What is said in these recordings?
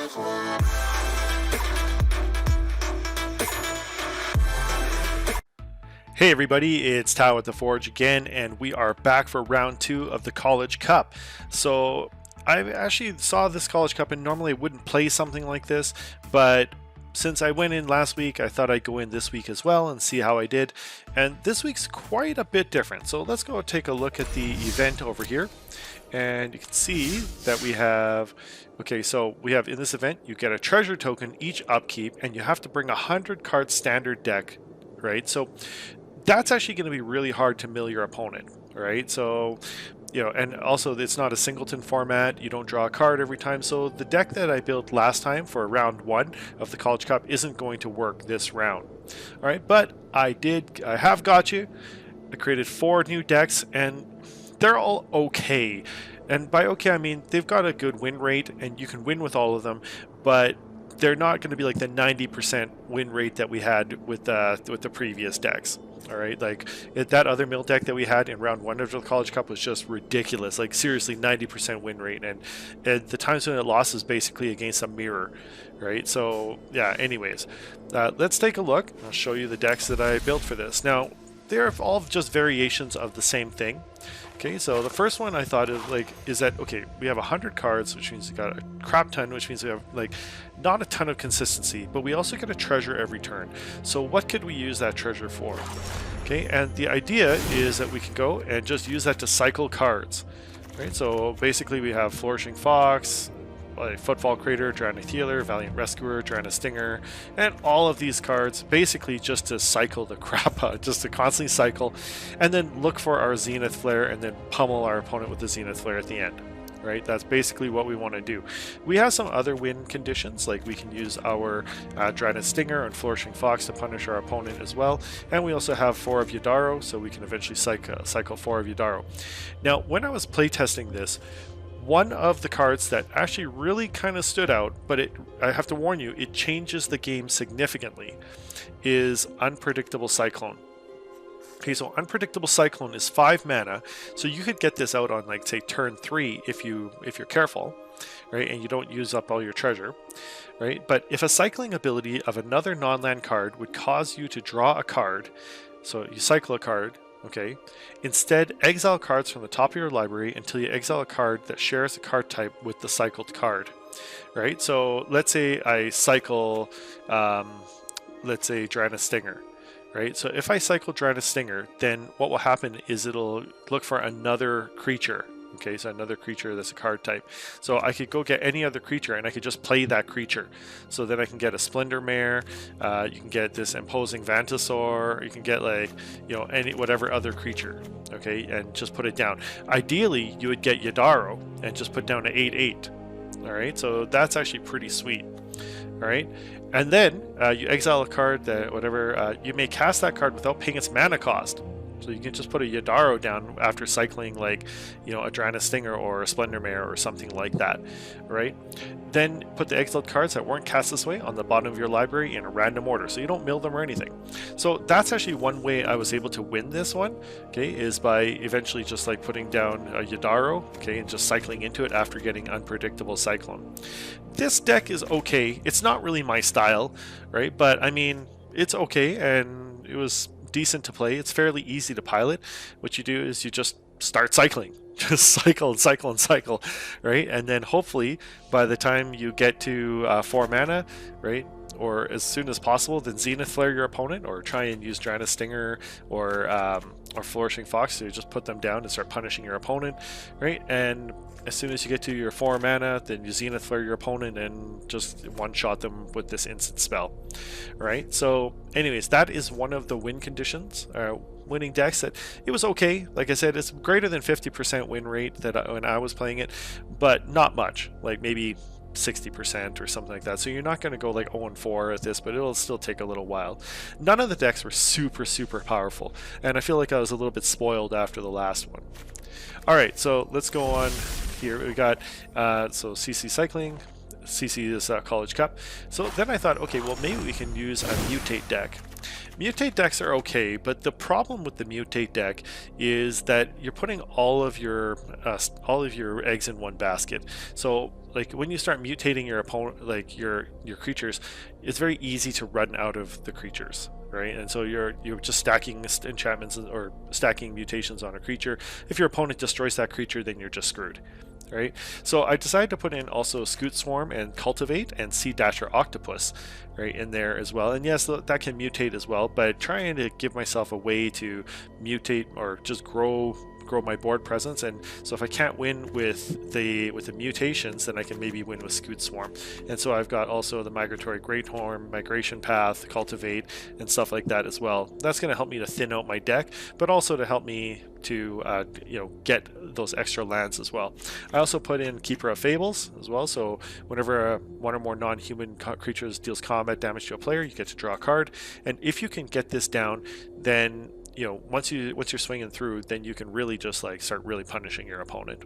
Hey everybody, it's Tao at the Forge again, and we are back for round 2 of the College Cup. So I actually saw this College Cup, and normally I wouldn't play something like this, but since I went in last week, I thought I'd go in this week as well and see how I did. And this week's quite a bit different. So let's go take a look at the event over here. And you can see that we have, okay, so we have in this event, you get a treasure token each upkeep, and you have to bring a 100 card standard deck, right? So that's actually going to be really hard to mill your opponent, right? So, you know, and also it's not a singleton format. You don't draw a card every time. So the deck that I built last time for round 1 of the College Cup isn't going to work this round. All right, but I have got you. I created 4 new decks, and they're all okay. And by okay, I mean they've got a good win rate, and you can win with all of them, but they're not going to be like the 90% win rate that we had with the previous decks. All right, like that other mill deck that we had in round 1 of the College Cup was just ridiculous. Like seriously, 90% win rate, and the times when it lost is basically against a mirror, right? So yeah. Anyways, let's take a look. I'll show you the decks that I built for this. Now they're all just variations of the same thing. Okay, so the first one I thought is that okay, we have 100 cards, which means we got a crap ton, which means we have like not a ton of consistency, but we also get a treasure every turn. So what could we use that treasure for? Okay, and the idea is that we can go and just use that to cycle cards. Right, so basically we have Flourishing Fox, Footfall Crater, Drannith Healer, Valiant Rescuer, Drannith Stinger, and all of these cards basically just to cycle the crap out, just to constantly cycle, and then look for our Zenith Flare and then pummel our opponent with the Zenith Flare at the end. Right, that's basically what we want to do. We have some other win conditions, like we can use our Drannith Stinger and Flourishing Fox to punish our opponent as well, and we also have 4 of Yidaro, so we can eventually cycle 4 of Yidaro. Now, when I was playtesting this, one of the cards that actually really kind of stood out, but I have to warn you, it changes the game significantly, is Unpredictable Cyclone. Okay, so Unpredictable Cyclone is 5 mana, so you could get this out on, like, say, turn 3 if you're careful, right, and you don't use up all your treasure, right? But if a cycling ability of another non-land card would cause you to draw a card, so you cycle a card, okay, instead exile cards from the top of your library until you exile a card that shares a card type with the cycled card, right? So let's say I cycle, let's say Drannith Stinger, right? So if I cycle Drannith Stinger, then what will happen is it'll look for another creature. Okay, so another creature that's a card type. So I could go get any other creature and I could just play that creature. So then I can get a Splendor Mare, you can get this Imposing Vantasaur, you can get, like, you know, whatever other creature, okay, and just put it down. Ideally, you would get Yidaro and just put down an 8/8. All right, so that's actually pretty sweet. All right, and then you exile a card that you may cast that card without paying its mana cost. So you can just put a Yidaro down after cycling, like, you know, a Drannith Stinger or a Splendor Mare or something like that, right? Then put the exiled cards that weren't cast this way on the bottom of your library in a random order, so you don't mill them or anything. So that's actually one way I was able to win this one, okay, is by eventually just like putting down a Yidaro, okay, and just cycling into it after getting Unpredictable Cyclone. This deck is okay. It's not really my style, right? But I mean, it's okay, and it was decent to play. It's fairly easy to pilot. What you do is you just start cycling. Just cycle and cycle and cycle, right? And then hopefully by the time you get to 4 mana, right, or as soon as possible, then Zenith Flare your opponent, or try and use Drannith Stinger or Flourishing Fox, so you just put them down and start punishing your opponent, right? And as soon as you get to your 4 mana, then you Zenith Flare your opponent and just one-shot them with this instant spell, right? So anyways, that is one of the win conditions, winning decks. That it was okay. Like I said, it's greater than 50% win rate that when I was playing it, but not much, like maybe 60% or something like that. So you're not going to go like 0-4 at this, but it'll still take a little while. None of the decks were super powerful, and I feel like I was a little bit spoiled after the last one. Alright, so let's go on here. We got so CC cycling, CC is College Cup. So then I thought, okay, well maybe we can use a mutate deck. Mutate decks are okay, but the problem with the mutate deck is that you're putting all of your eggs in one basket. So like when you start mutating your opponent, like your creatures, it's very easy to run out of the creatures, right? And so you're just stacking enchantments or stacking mutations on a creature. If your opponent destroys that creature, then you're just screwed, right? So I decided to put in also Scoot Swarm and Cultivate and Sea Dasher Octopus, right, in there as well. And yes, that can mutate as well, but trying to give myself a way to mutate or just grow my board presence. And so if I can't win with the mutations, then I can maybe win with Scoot Swarm. And so I've got also the Migratory Greathorn, Migration Path, Cultivate, and stuff like that as well. That's going to help me to thin out my deck, but also to help me to get those extra lands as well. I also put in Keeper of Fables as well, so whenever one or more non-human creatures deals combat damage to a player, you get to draw a card. And if you can get this down, then once you're swinging through, then you can really just like start really punishing your opponent.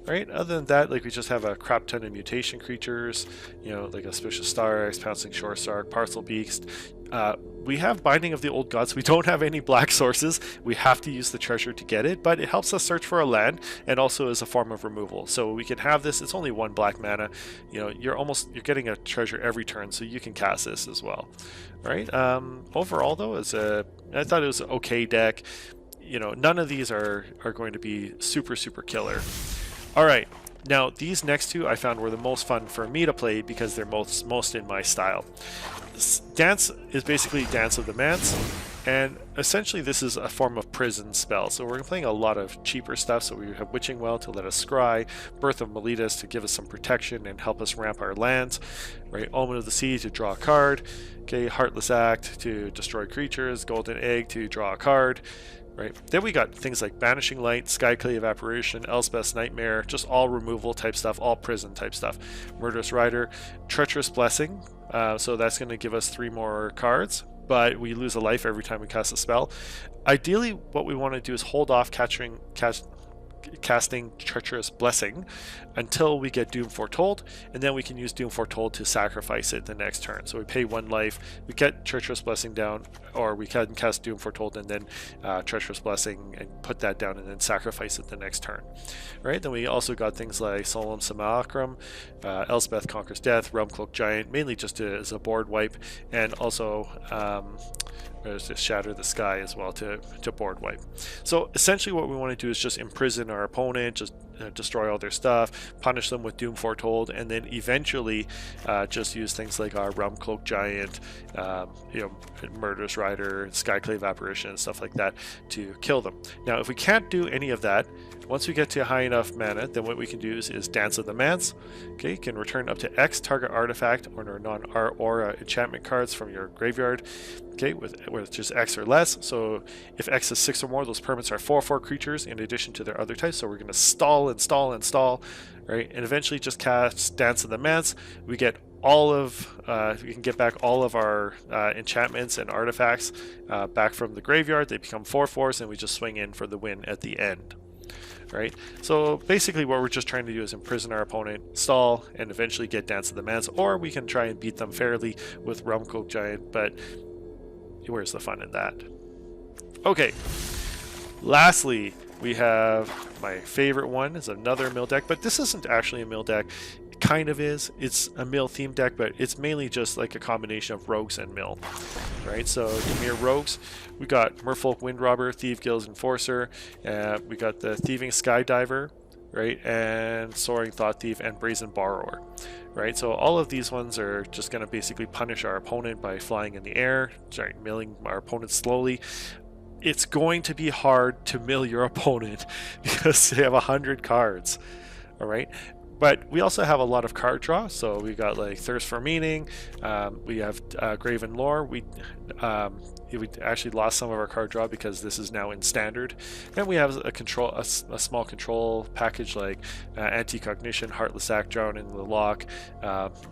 Right. Other than that, like we just have a crap ton of mutation creatures, like Auspicious Starx, Pouncing Shore Sark, Parcel Beast. We have Binding of the Old Gods. We don't have any black sources. We have to use the treasure to get it, but it helps us search for a land and also is a form of removal. So we can have this. It's only 1 black mana. You're getting a treasure every turn, so you can cast this as well. All right. Overall, though, I thought it was an okay deck. None of these are going to be super killer. All right. Now, these next two I found were the most fun for me to play because they're most in my style. Dance is basically Dance of the Manse, and essentially this is a form of prison spell. So we're playing a lot of cheaper stuff. So we have Witching Well to let us scry, Birth of Meletus to give us some protection and help us ramp our lands, right? Omen of the Sea to draw a card, okay? Heartless Act to destroy creatures, Golden Egg to draw a card. Right. Then we got things like Banishing Light, Skyclave Apparition, Elspeth's Nightmare, just all removal type stuff, all prison type stuff. Murderous Rider, Treacherous Blessing, so that's going to give us 3 more cards, but we lose a life every time we cast a spell. Ideally, what we want to do is hold off casting Treacherous Blessing until we get Doom Foretold, and then we can use Doom Foretold to sacrifice it the next turn. So we pay 1 life, we get Treacherous Blessing down, or we can cast Doom Foretold and then Treacherous Blessing and put that down and then sacrifice it the next turn. Right? Then we also got things like Solemn Simulacrum, Elspeth Conquers Death, Realmcloak Giant, mainly just as a board wipe, and also there's this Shatter the Sky as well to board wipe. So essentially what we want to do is just imprison our opponent, just destroy all their stuff, punish them with Doom Foretold, and then eventually just use things like our Realmcloak Giant, Murderous Rider, Skyclave Apparition, and stuff like that to kill them. Now if we can't do any of that, once we get to high enough mana, then what we can do is Dance of the Manse. Okay, you can return up to X target artifact or non-aura enchantment cards from your graveyard. Okay, with just X or less. So if X is 6 or more, those permanents are 4/4 creatures in addition to their other types. So we're going to stall, right? And eventually just cast Dance of the Manse. We get we can get back all of our enchantments and artifacts back from the graveyard. They become 4/4s, and we just swing in for the win at the end. Right, so basically what we're just trying to do is imprison our opponent, stall, and eventually get Dance of the Manse, or we can try and beat them fairly with Realmcloak Giant, but where's the fun in that? Okay, lastly, we have my favorite one, is another mill deck, but this isn't actually a mill deck. It kind of is. It's a mill themed deck, but it's mainly just like a combination of rogues and mill. Right, so Dimir Rogues, we got Merfolk Windrobber, Thief Guild's Enforcer, we got the Thieving Skydiver, right, and Soaring Thought Thief and Brazen Borrower. Right, so all of these ones are just going to basically punish our opponent by flying in the air, milling our opponent slowly. It's going to be hard to mill your opponent because they have 100 cards. All right. But we also have a lot of card draw, so we got like Thirst for Meaning, we have Graven Lore, we actually lost some of our card draw because this is now in Standard, and we have a small control package like Anti-Cognition, Heartless Act, Drown in the Lock,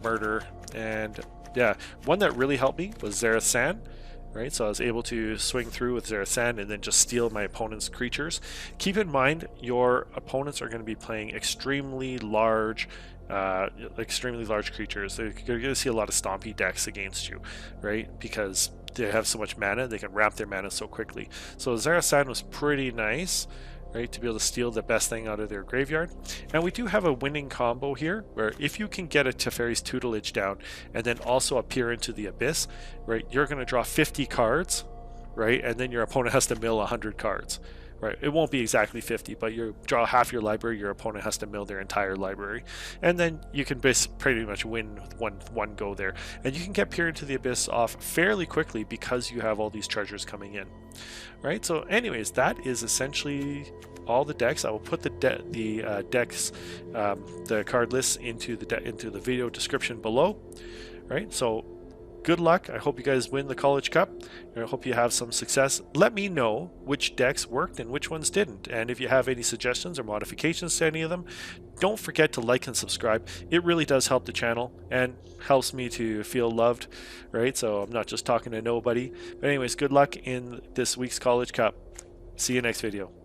Murder, and yeah, one that really helped me was Xerath Sand. Right, so I was able to swing through with Xerath Sand and then just steal my opponent's creatures. Keep in mind, your opponents are going to be playing extremely large creatures. They're going to see a lot of stompy decks against you, right? Because they have so much mana, they can ramp their mana so quickly. So Xerath Sand was pretty nice, right, to be able to steal the best thing out of their graveyard. And we do have a winning combo here, where if you can get a Teferi's Tutelage down and then also appear into the Abyss, right, you're going to draw 50 cards, right, and then your opponent has to mill 100 cards. Right, it won't be exactly 50, but you draw half your library, your opponent has to mill their entire library. And then you can pretty much win with one go there. And you can get Peer into the Abyss off fairly quickly because you have all these treasures coming in. Right, so anyways, that is essentially all the decks. I will put the decks, the card lists into the video description below. Right, so good luck. I hope you guys win the College Cup. I hope you have some success. Let me know which decks worked and which ones didn't. And if you have any suggestions or modifications to any of them, don't forget to like and subscribe. It really does help the channel and helps me to feel loved, right? So I'm not just talking to nobody. But anyways, good luck in this week's College Cup. See you next video.